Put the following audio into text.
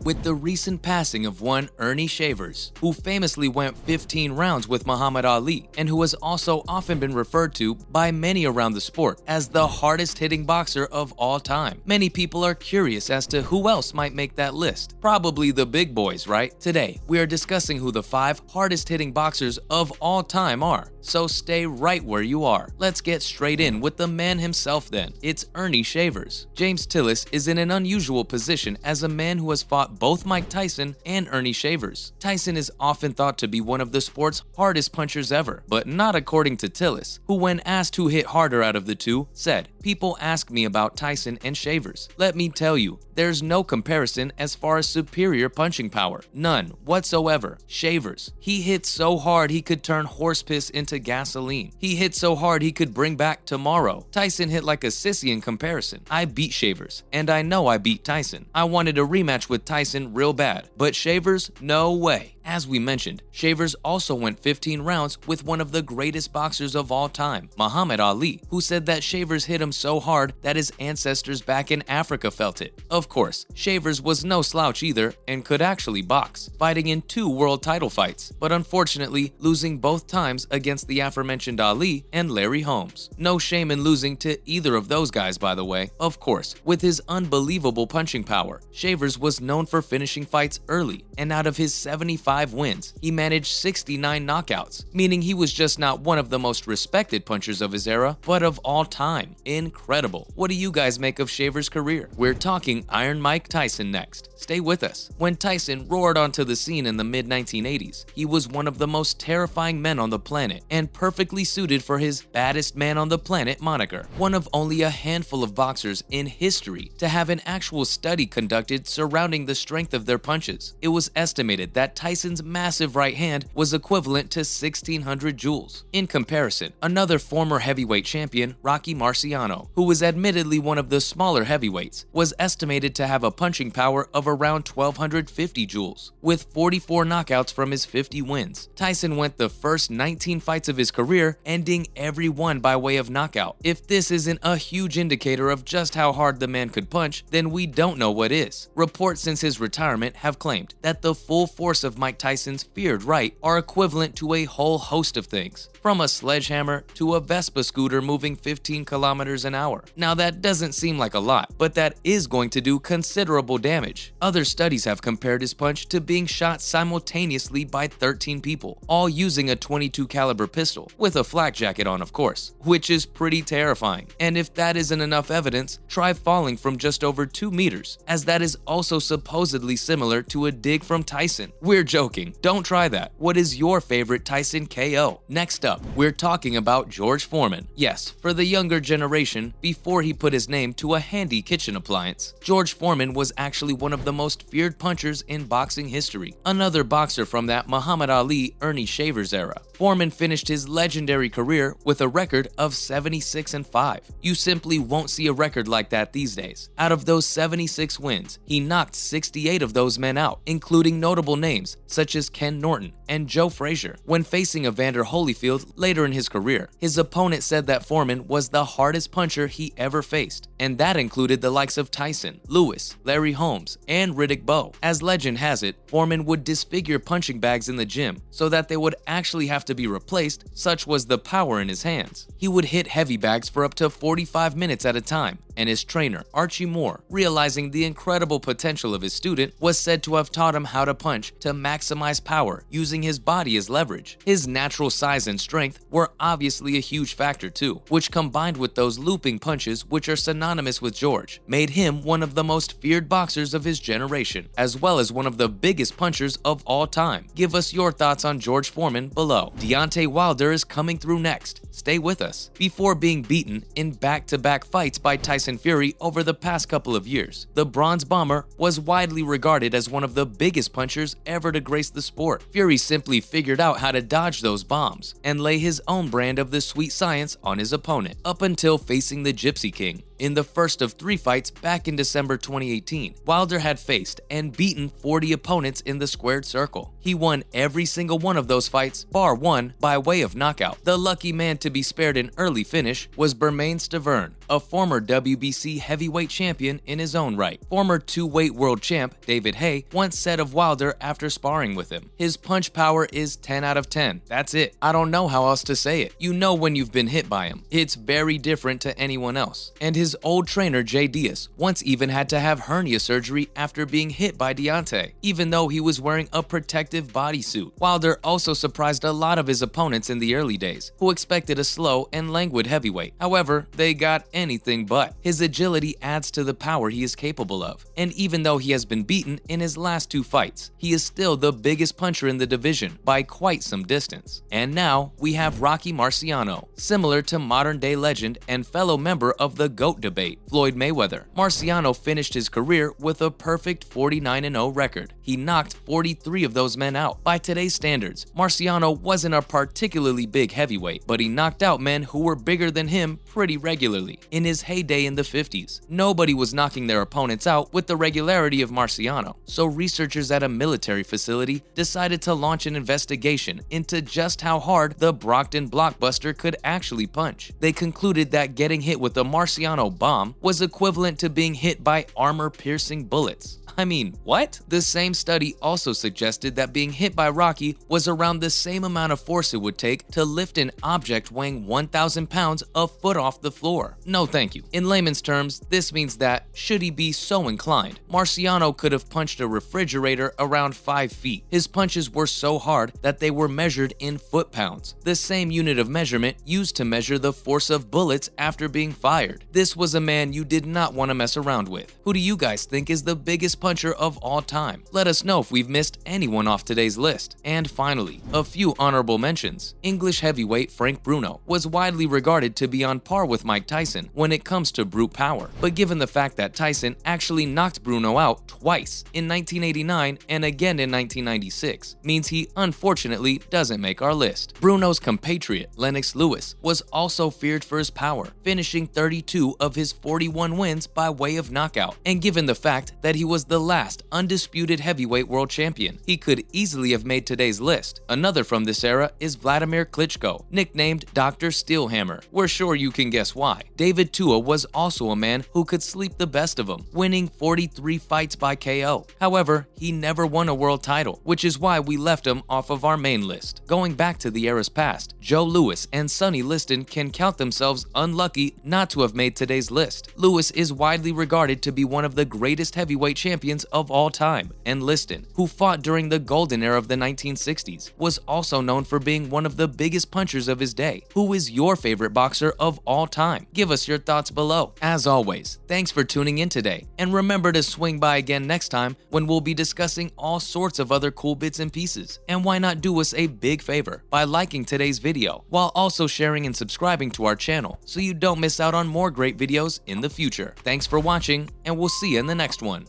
with the recent passing of one Ernie Shavers, who famously went 15 rounds with Muhammad Ali and who has also often been referred to by many around the sport as the hardest hitting boxer of all time. Many people are curious as to who else might make that list. Probably the big boys, right? Today, we are discussing who the 5 hardest hitting boxers of all time are. So stay right where you are. Let's get straight in with the man himself then. It's Ernie Shavers. James Tillis is in an unusual position as a man who has fought both Mike Tyson and Ernie Shavers. Tyson is often thought to be one of the sport's hardest punchers ever, but not according to Tillis, who when asked who hit harder out of the two, said, "People ask me about Tyson and Shavers. Let me tell you, there's no comparison as far as superior punching power. None whatsoever. Shavers, he hit so hard he could turn horse piss into gasoline. He hit so hard he could bring back tomorrow. Tyson hit like a sissy in comparison. I beat Shavers, and I know I beat Tyson. I wanted a rematch with Tyson real bad, but Shavers, no way." As we mentioned, Shavers also went 15 rounds with one of the greatest boxers of all time, Muhammad Ali, who said that Shavers hit him so hard that his ancestors back in Africa felt it. Of course, Shavers was no slouch either and could actually box, fighting in 2 world title fights, but unfortunately losing both times against the aforementioned Ali and Larry Holmes. No shame in losing to either of those guys, by the way. Of course, with his unbelievable punching power, Shavers was known for finishing fights early, and out of his 75 wins, he managed 69 knockouts, meaning he was just not one of the most respected punchers of his era, but of all time. Incredible. What do you guys make of Shavers' career? We're talking Iron Mike Tyson next. Stay with us. When Tyson roared onto the scene in the mid-1980s, he was one of the most terrifying men on the planet and perfectly suited for his baddest man on the planet moniker. One of only a handful of boxers in history to have an actual study conducted surrounding the strength of their punches. It was estimated that Tyson's massive right hand was equivalent to 1,600 joules. In comparison, another former heavyweight champion, Rocky Marciano, who was admittedly one of the smaller heavyweights, was estimated to have a punching power of around 1,250 joules. With 44 knockouts from his 50 wins, Tyson went the first 19 fights of his career, ending every one by way of knockout. If this isn't a huge indicator of just how hard the man could punch, then we don't know what is. Reports since his retirement have claimed that the full force of Mike Tyson's feared right are equivalent to a whole host of things, from a sledgehammer to a Vespa scooter moving 15 kilometers an hour. Now that doesn't seem like a lot, but that is going to do considerable damage. Other studies have compared his punch to being shot simultaneously by 13 people, all using a .22 caliber pistol, with a flak jacket on of course, which is pretty terrifying. And if that isn't enough evidence, try falling from just over 2 meters, as that is also supposedly similar to a dig from Tyson. We're joking, don't try that. What is your favorite Tyson KO? Next up, we're talking about George Foreman. Yes, for the younger generation, before he put his name to a handy kitchen appliance, George Foreman was actually one of the most feared punchers in boxing history. Another boxer from that Muhammad Ali, Ernie Shavers era. Foreman finished his legendary career with a record of 76-5. You simply won't see a record like that these days. Out of those 76 wins, he knocked 68 of those men out, including notable names such as Ken Norton and Joe Frazier. When facing Evander Holyfield later in his career, his opponent said that Foreman was the hardest puncher he ever faced, and that included the likes of Tyson, Lewis, Larry Holmes, and Riddick Bowe. As legend has it, Foreman would disfigure punching bags in the gym so that they would actually have to be replaced, such was the power in his hands. He would hit heavy bags for up to 45 minutes at a time, and his trainer, Archie Moore, realizing the incredible potential of his student, was said to have taught him how to punch to maximize power using his body as leverage. His natural size and strength were obviously a huge factor too, which combined with those looping punches, which are synonymous with George, made him one of the most feared boxers of his generation, as well as one of the biggest punchers of all time. Give us your thoughts on George Foreman below. Deontay Wilder is coming through next. Stay with us. Before being beaten in back-to-back fights by Tyson Fury over the past couple of years, the Bronze Bomber was widely regarded as one of the biggest punchers ever to grace the sport. Fury simply figured out how to dodge those bombs and lay his own brand of the sweet science on his opponent, up until facing the Gypsy King in the first of 3 fights back in December 2018. Wilder had faced and beaten 40 opponents in the squared circle. He won every single one of those fights, bar one, by way of knockout. The lucky man to be spared an early finish was Bermane Stiverne, a former WBC heavyweight champion in his own right. Former 2-weight world champ David Haye once said of Wilder after sparring with him, "His punch power is 10 out of 10. That's it. I don't know how else to say it. You know when you've been hit by him. It's very different to anyone else." And his old trainer Jay Diaz once even had to have hernia surgery after being hit by Deontay, even though he was wearing a protective bodysuit. Wilder also surprised a lot of his opponents in the early days, who expected a slow and languid heavyweight. However, they got anything but. His agility adds to the power he is capable of, and even though he has been beaten in his last 2 fights, he is still the biggest puncher in the division by quite some distance. And now we have Rocky Marciano, similar to modern-day legend and fellow member of the GOAT debate, Floyd Mayweather. Marciano finished his career with a perfect 49-0 record. He knocked 43 of those men out. By today's standards, Marciano wasn't a particularly big heavyweight, but he knocked out men who were bigger than him pretty regularly. In his heyday in the 50s, nobody was knocking their opponents out with the regularity of Marciano, so researchers at a military facility decided to launch an investigation into just how hard the Brockton blockbuster could actually punch. They concluded that getting hit with a Marciano bomb was equivalent to being hit by armor-piercing bullets. I mean, what? The same study also suggested that being hit by Rocky was around the same amount of force it would take to lift an object weighing 1,000 pounds a foot off the floor. No thank you. In layman's terms, this means that, should he be so inclined, Marciano could have punched a refrigerator around 5 feet. His punches were so hard that they were measured in foot-pounds, the same unit of measurement used to measure the force of bullets after being fired. This was a man you did not want to mess around with. Who do you guys think is the biggest puncher of all time? Let us know if we've missed anyone off today's list. And finally, a few honorable mentions. English heavyweight Frank Bruno was widely regarded to be on par with Mike Tyson when it comes to brute power, but given the fact that Tyson actually knocked Bruno out twice, in 1989 and again in 1996, means he unfortunately doesn't make our list. Bruno's compatriot Lennox Lewis was also feared for his power, finishing 32 of his 41 wins by way of knockout, and given the fact that he was the last undisputed heavyweight world champion, he could easily have made today's list. Another from this era is Vladimir Klitschko, nicknamed Dr. Steelhammer. We're sure you can guess why. David Tua was also a man who could sleep the best of them, winning 43 fights by KO. However, he never won a world title, which is why we left him off of our main list. Going back to the era's past, Joe Louis and Sonny Liston can count themselves unlucky not to have made today's list. Louis is widely regarded to be one of the greatest heavyweight champions of all time, and Liston, who fought during the golden era of the 1960s, was also known for being one of the biggest punchers of his day. Who is your favorite boxer of all time? Give us your thoughts below. As always, thanks for tuning in today, and remember to swing by again next time when we'll be discussing all sorts of other cool bits and pieces. And why not do us a big favor by liking today's video, while also sharing and subscribing to our channel so you don't miss out on more great videos in the future. Thanks for watching, and we'll see you in the next one.